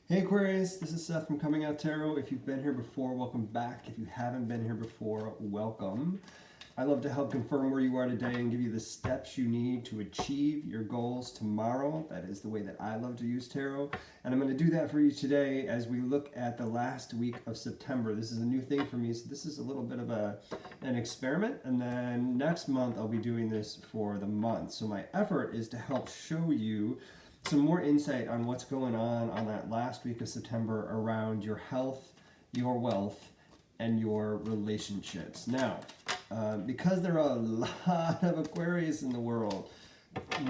Hey Aquarius, this is Seth from Comingouttarot. If you've been here before, welcome back. If you haven't been here before, welcome. I love to help confirm where you are today and give you the steps you need to achieve your goals tomorrow. That is the way that I love to use tarot. And I'm going to do that for you today as we look at the last week of September. This is a new thing for me, so this is a little bit of an experiment. And then next month, I'll be doing this for the month. So my effort is to help show you some more insight on what's going on that last week of September around your health, your wealth, and your relationships. Now, because there are a lot of Aquarius in the world,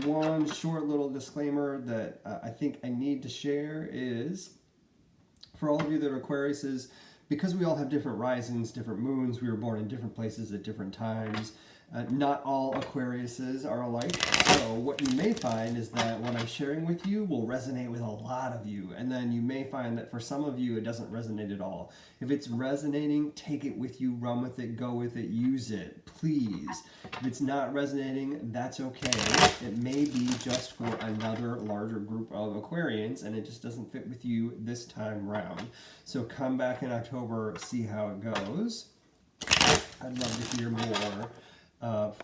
one short little disclaimer that I think I need to share is, for all of you that are Aquariuses, because we all have different risings, different moons, we were born in different places at different times. Not all Aquariuses are alike, so what you may find is that what I'm sharing with you will resonate with a lot of you, and then you may find that for some of you it doesn't resonate at all. If it's resonating, take it with you, run with it, go with it, use it, please. If it's not resonating, that's okay. It may be just for another larger group of Aquarians, and it just doesn't fit with you this time round. So come back in October, see how it goes. I'd love to hear more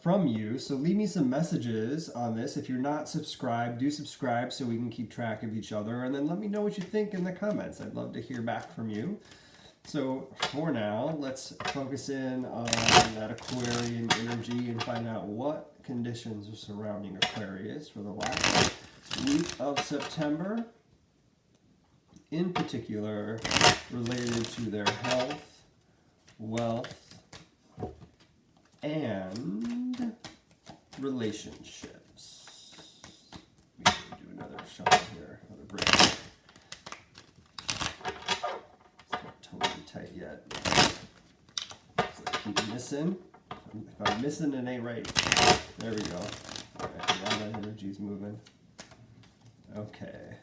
from you. So leave me some messages on this. If you're not subscribed, do subscribe so we can keep track of each other. And then let me know what you think in the comments. I'd love to hear back from you. So for now, let's focus in on that Aquarian energy and find out what conditions are surrounding Aquarius for the last week of September, in particular related to their health, wealth, and relationships. We can do another shuffle here, another break. It's not totally tight yet. So I keep missing. If I'm missing, it ain't right. There we go. All right, now that energy's moving. Okay.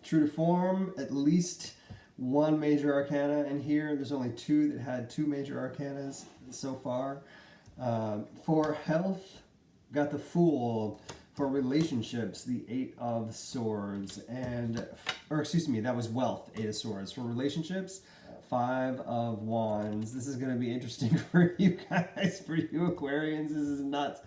True to form, at least one major arcana in here. There's only two that had two major arcanas so far. For health, got the Fool. For relationships, the Eight of Swords. Or excuse me, that was wealth, Eight of Swords. For relationships, Five of Wands. This is going to be interesting for you guys, for you Aquarians. This is nuts.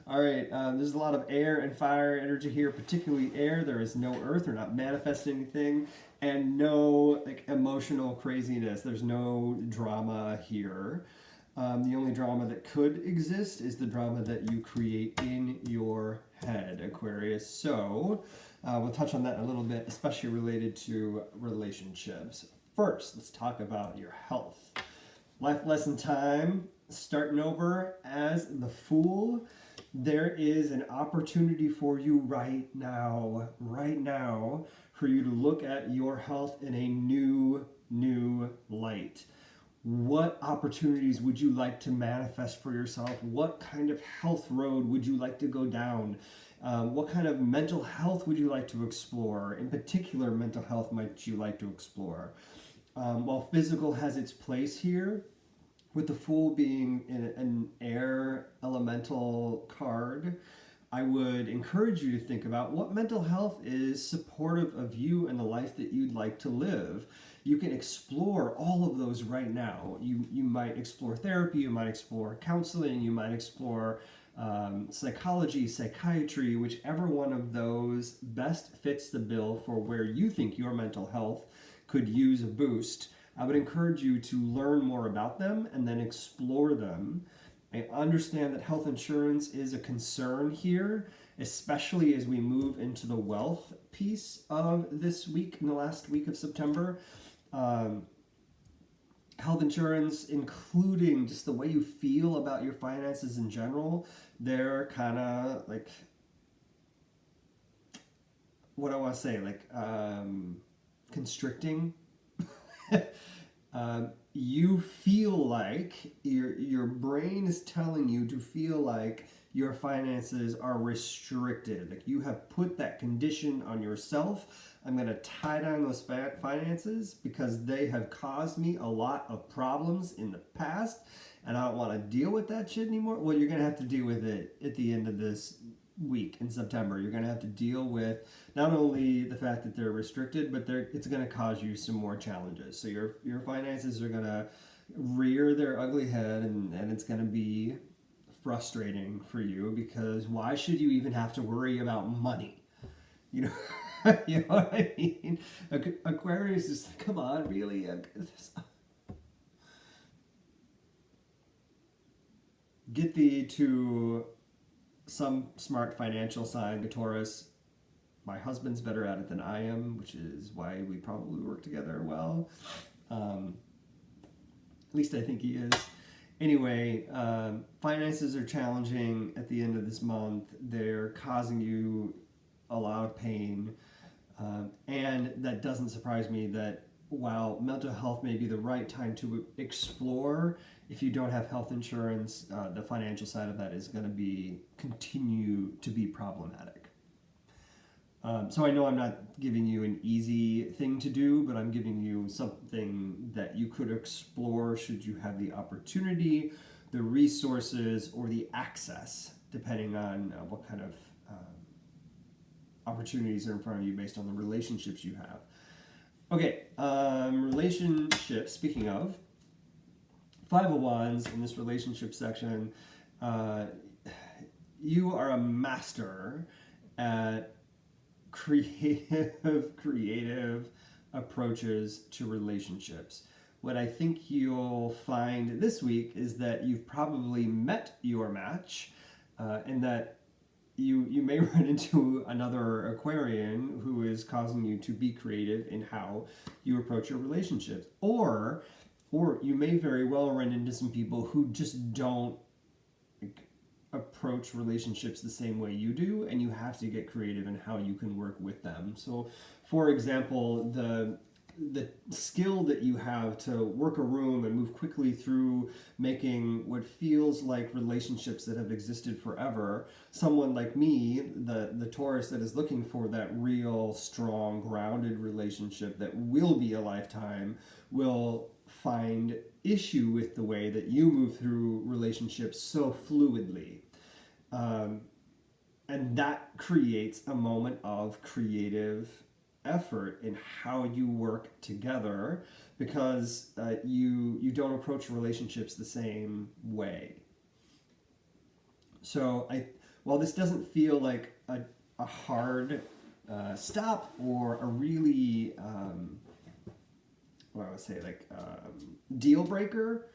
All right, there's a lot of air and fire energy here, particularly air. There is no earth. We're not manifesting anything. And no emotional craziness. There's no drama here. The only drama that could exist is the drama that you create in your head, Aquarius. So we'll touch on that in a little bit, especially related to relationships. First, let's talk about your health. Life lesson time, starting over as the Fool. There is an opportunity for you right now, for you to look at your health in a new light. What opportunities would you like to manifest for yourself? What kind of health road would you like to go down? What kind of mental health would you like to explore? In particular, mental health might you like to explore? While physical has its place here, with the Fool being an air elemental card, I would encourage you to think about what mental health is supportive of you and the life that you'd like to live. You can explore all of those right now. You might explore therapy, you might explore counseling, you might explore psychology, psychiatry, whichever one of those best fits the bill for where you think your mental health could use a boost. I would encourage you to learn more about them and then explore them. I understand that health insurance is a concern here, especially as we move into the wealth piece of this week, in the last week of September. Health insurance, including just the way you feel about your finances in general, they're kind of like, what do I want to say, like constricting. You feel like your brain is telling you to feel like your finances are restricted. Like you have put that condition on yourself. I'm going to tie down those finances because they have caused me a lot of problems in the past, and I don't want to deal with that shit anymore. Well, you're going to have to deal with it at the end of this week in September. You're going to have to deal with not only the fact that they're restricted, but it's going to cause you some more challenges. So your finances are going to rear their ugly head, and it's going to be frustrating for you, because why should you even have to worry about money? You know, you know what I mean? Aquarius is like, come on, really? Get thee to some smart financial sign, Taurus. My husband's better at it than I am, which is why we probably work together well. At least I think he is. Anyway, finances are challenging at the end of this month. They're causing you a lot of pain. And that doesn't surprise me that while mental health may be the right time to explore, if you don't have health insurance, the financial side of that is going to continue to be problematic. So I know I'm not giving you an easy thing to do, but I'm giving you something that you could explore should you have the opportunity, the resources, or the access, depending on what kind of opportunities are in front of you based on the relationships you have. Okay, relationships, speaking of, Five of Wands in this relationship section, you are a master at creative approaches to relationships. What I think you'll find this week is that you've probably met your match, and that you may run into another Aquarian who is causing you to be creative in how you approach your relationships. Or you may very well run into some people who just don't approach relationships the same way you do, and you have to get creative in how you can work with them. So, for example, the skill that you have to work a room and move quickly through making what feels like relationships that have existed forever, someone like me, the Taurus that is looking for that real, strong, grounded relationship that will be a lifetime, will find issue with the way that you move through relationships so fluidly. And that creates a moment of creative effort in how you work together, because you don't approach relationships the same way. So while this doesn't feel like a hard stop or a really what I would say deal breaker,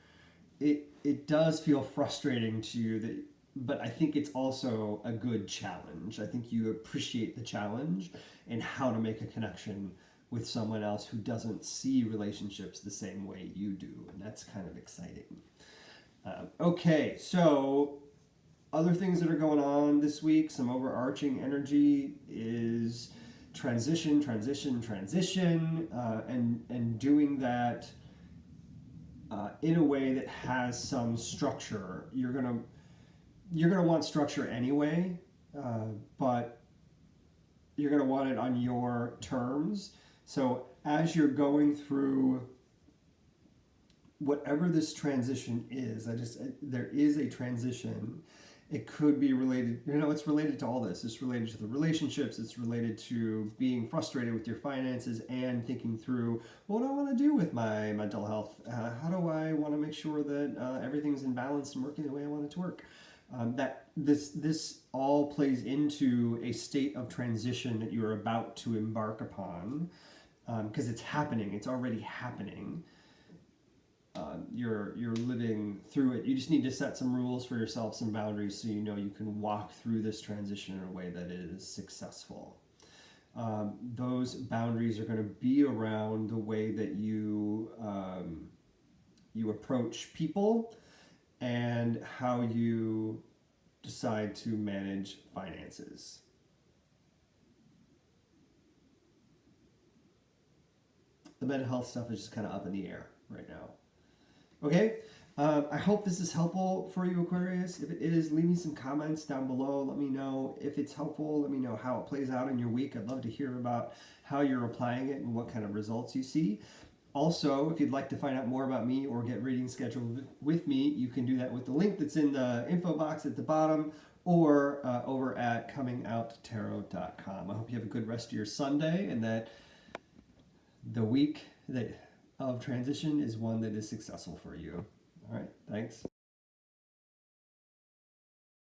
it does feel frustrating to you, but I think it's also a good challenge. I think you appreciate the challenge and how to make a connection with someone else who doesn't see relationships the same way you do, and that's kind of exciting. Okay, so other things that are going on this week, some overarching energy is transition, and doing that in a way that has some structure. You're gonna want structure anyway, but you're gonna want it on your terms. So as you're going through whatever this transition is, there is a transition. It could be related, it's related to all this. It's related to the relationships. It's related to being frustrated with your finances and thinking through, what do I want to do with my mental health? How do I want to make sure that everything's in balance and working the way I want it to work? That this all plays into a state of transition that you're about to embark upon, because it's happening. It's already happening. You're living through it. You just need to set some rules for yourself, some boundaries, so you know you can walk through this transition in a way that is successful. Those boundaries are going to be around the way that you approach people and how you decide to manage finances. The mental health stuff is just kind of up in the air right now. Okay, I hope this is helpful for you, Aquarius. If it is, leave me some comments down below. Let me know if it's helpful. Let me know how it plays out in your week. I'd love to hear about how you're applying it and what kind of results you see. Also, if you'd like to find out more about me or get readings scheduled with me, you can do that with the link that's in the info box at the bottom, or over at Comingouttarot.com. I hope you have a good rest of your Sunday and that the week of transition is one that is successful for you. All right, thanks.